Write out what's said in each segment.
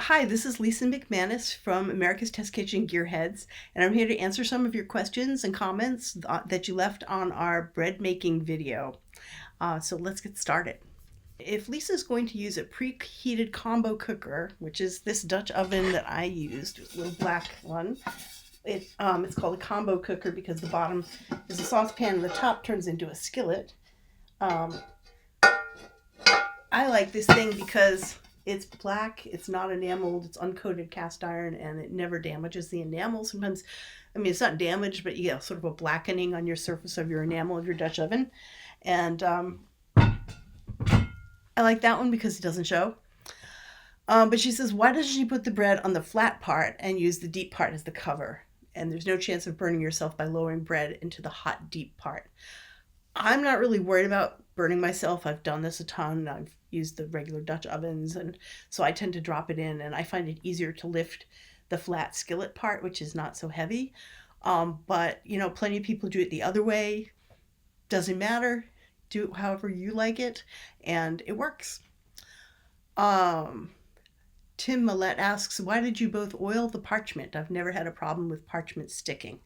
Hi, this is Lisa McManus from America's Test Kitchen Gearheads, and I'm here to answer some of your questions and comments that you left on our bread making video. So let's get started. If Lisa's going to use a preheated combo cooker, which is this Dutch oven that I used, a little black one, it's called a combo cooker because the bottom is a saucepan and the top turns into a skillet. I like this thing because it's black, it's not enameled, it's uncoated cast iron, and it never damages the enamel. Sometimes, it's not damaged, but you get sort of a blackening on your surface of your enamel of your Dutch oven. And I like that one because it doesn't show. But she says, why doesn't she put the bread on the flat part and use the deep part as the cover? And there's no chance of burning yourself by lowering bread into the hot, deep part. I'm not really worried about burning myself. I've done this a ton. I've used the regular Dutch ovens, and so I tend to drop it in, and I find it easier to lift the flat skillet part, which is not so heavy. But plenty of people do it the other way. Doesn't matter. Do it however you like it, and it works. Tim Millette asks, why did you both oil the parchment? I've never had a problem with parchment sticking.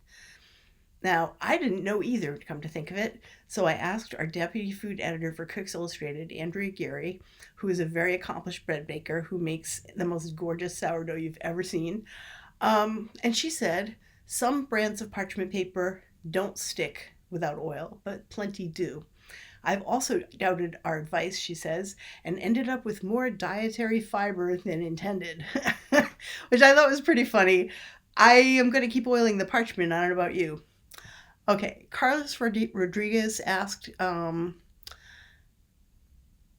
Now, I didn't know either, to come to think of it, so I asked our deputy food editor for Cooks Illustrated, Andrea Geary, who is a very accomplished bread baker who makes the most gorgeous sourdough you've ever seen. And she said, some brands of parchment paper don't stick without oil, but plenty do. I've also doubted our advice, she says, and ended up with more dietary fiber than intended, which I thought was pretty funny. I am going to keep oiling the parchment. I don't know about you. Okay, Carlos Rodriguez asked,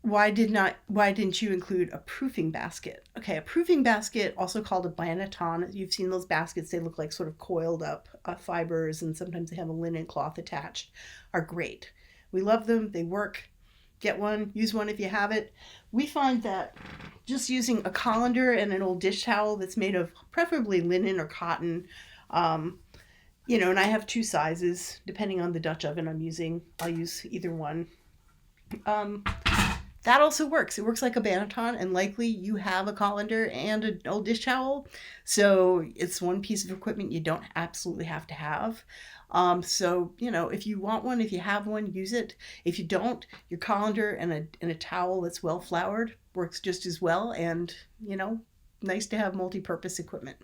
why didn't you include a proofing basket? Okay, a proofing basket, also called a banneton. You've seen those baskets. They look like sort of coiled up fibers, and sometimes they have a linen cloth attached, are great. We love them. They work. Get one. Use one if you have it. We find that just using a colander and an old dish towel that's made of preferably linen or cotton, and I have two sizes, depending on the Dutch oven I'm using. I'll use either one. That also works. It works like a banneton, and likely you have a colander and an old dish towel. So it's one piece of equipment you don't absolutely have to have. If you want one, if you have one, use it. If you don't, your colander and a towel that's well floured works just as well, and, nice to have multi-purpose equipment.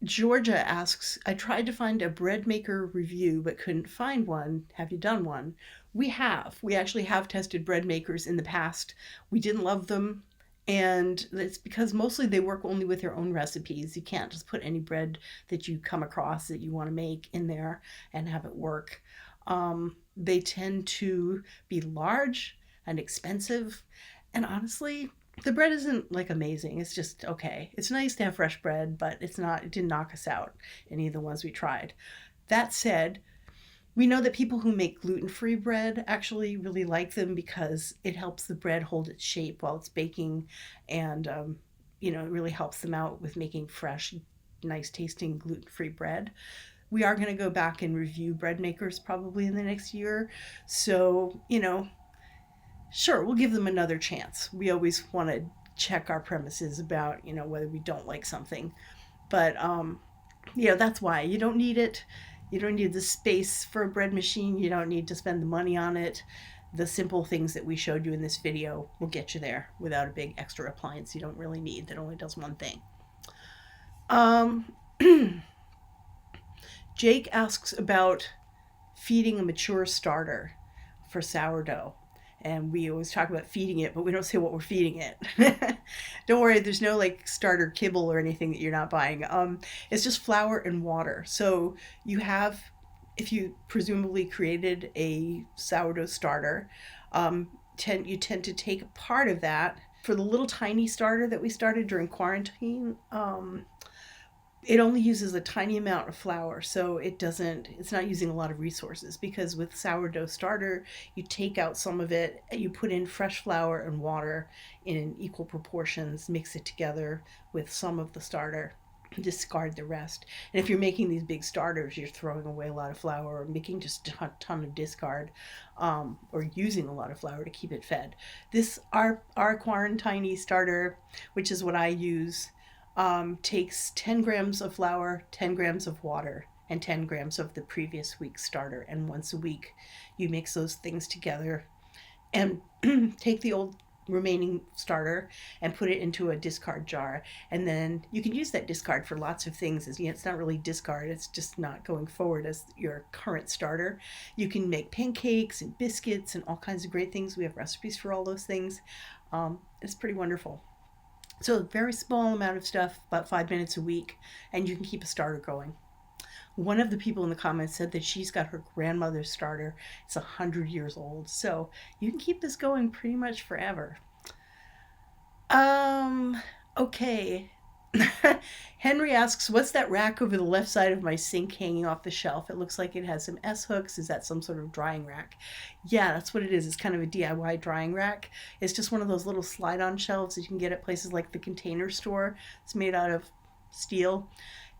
Georgia asks, I tried to find a bread maker review but couldn't find one. Have you done one? We have. We actually have tested bread makers in the past. We didn't love them, and it's because mostly they work only with their own recipes. You can't just put any bread that you come across that you want to make in there and have it work. They tend to be large and expensive, and honestly, the bread isn't amazing. It's just okay. It's nice to have fresh bread, but it didn't knock us out, any of the ones we tried. That said, we know that people who make gluten-free bread actually really like them because it helps the bread hold its shape while it's baking, and it really helps them out with making fresh, nice tasting gluten-free bread. We are going to go back and review bread makers probably in the next year. So, sure, we'll give them another chance. We always want to check our premises about, whether we don't like something. But, that's why. You don't need it. You don't need the space for a bread machine. You don't need to spend the money on it. The simple things that we showed you in this video will get you there without a big extra appliance you don't really need that only does one thing. Jake asks about feeding a mature starter for sourdough. And we always talk about feeding it, but we don't say what we're feeding it. Don't worry, there's no starter kibble or anything that you're not buying. It's just flour and water. So if you presumably created a sourdough starter, you tend to take part of that. For the little tiny starter that we started during quarantine, it only uses a tiny amount of flour, so it's not using a lot of resources, because with sourdough starter, you take out some of it, you put in fresh flour and water in equal proportions, mix it together with some of the starter, discard the rest. And if you're making these big starters, you're throwing away a lot of flour or making just a ton of discard, or using a lot of flour to keep it fed. This our Quarantine starter, which is what I use, takes 10 grams of flour, 10 grams of water, and 10 grams of the previous week's starter. And once a week, you mix those things together and take the old remaining starter and put it into a discard jar, and then you can use that discard for lots of things. As you know, it's not really discard, it's just not going forward as your current starter. You can make pancakes and biscuits and all kinds of great things. We have recipes for all those things. It's pretty wonderful. So a very small amount of stuff, about 5 minutes a week, and you can keep a starter going. One of the people in the comments said that she's got her grandmother's starter. It's 100 years old. So you can keep this going pretty much forever. Okay. Henry asks, what's that rack over the left side of my sink hanging off the shelf? It looks like it has some S hooks. Is that some sort of drying rack? Yeah, that's what it is. It's kind of a DIY drying rack. It's just one of those little slide on shelves that you can get at places like the Container Store. It's made out of steel.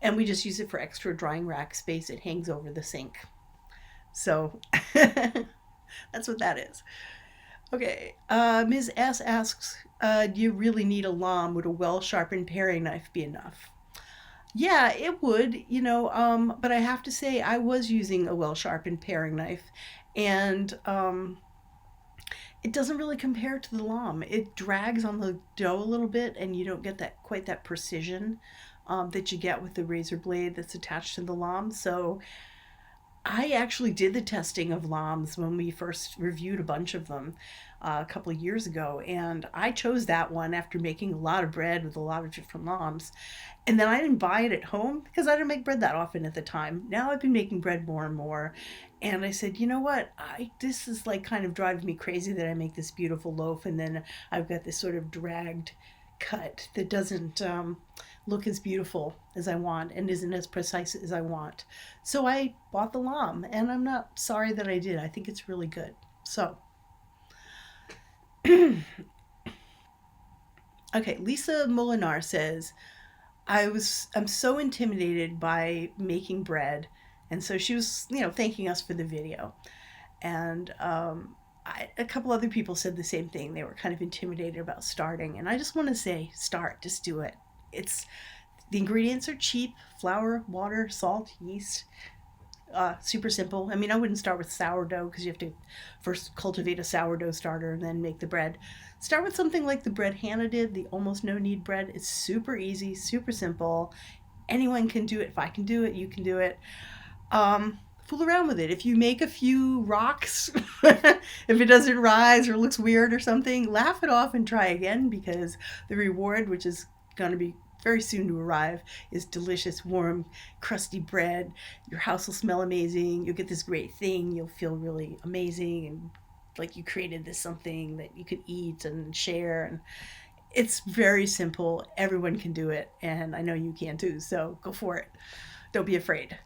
And we just use it for extra drying rack space. It hangs over the sink. So that's what that is. Okay, Ms. S asks, do you really need a lom? Would a well-sharpened paring knife be enough? Yeah, it would, but I have to say I was using a well-sharpened paring knife, and it doesn't really compare to the lom. It drags on the dough a little bit, and you don't get that quite that precision that you get with the razor blade that's attached to the lom. So I actually did the testing of loms when we first reviewed a bunch of them a couple of years ago, and I chose that one after making a lot of bread with a lot of different loms. And then I didn't buy it at home because I didn't make bread that often at the time. Now I've been making bread more and more, and I said, you know what? This is like kind of driving me crazy that I make this beautiful loaf and then I've got this sort of dragged cut that doesn't look as beautiful as I want and isn't as precise as I want. So I bought the lom, and I'm not sorry that I did. I think it's really good. So, okay, Lisa Molinar says, I'm so intimidated by making bread, and so she was, thanking us for the video, and a couple other people said the same thing. They were kind of intimidated about starting, and I just want to say, start, just do it. It's the ingredients are cheap: flour, water, salt, yeast. Super simple. I mean, I wouldn't start with sourdough because you have to first cultivate a sourdough starter and then make the bread. Start with something like the bread Hannah did, the almost no knead bread. It's super easy, super simple. Anyone can do it. If I can do it, you can do it. Fool around with it. If you make a few rocks, if it doesn't rise or looks weird or something, laugh it off and try again, because the reward, which is going to be very soon to arrive, is delicious, warm, crusty bread. Your house will smell amazing. You'll get this great thing. You'll feel really amazing and like you created this something that you could eat and share. And it's very simple. Everyone can do it, and I know you can too. So go for it. Don't be afraid.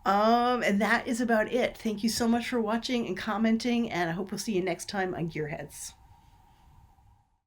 And that is about it. Thank you so much for watching and commenting, and I hope we'll see you next time on Gearheads.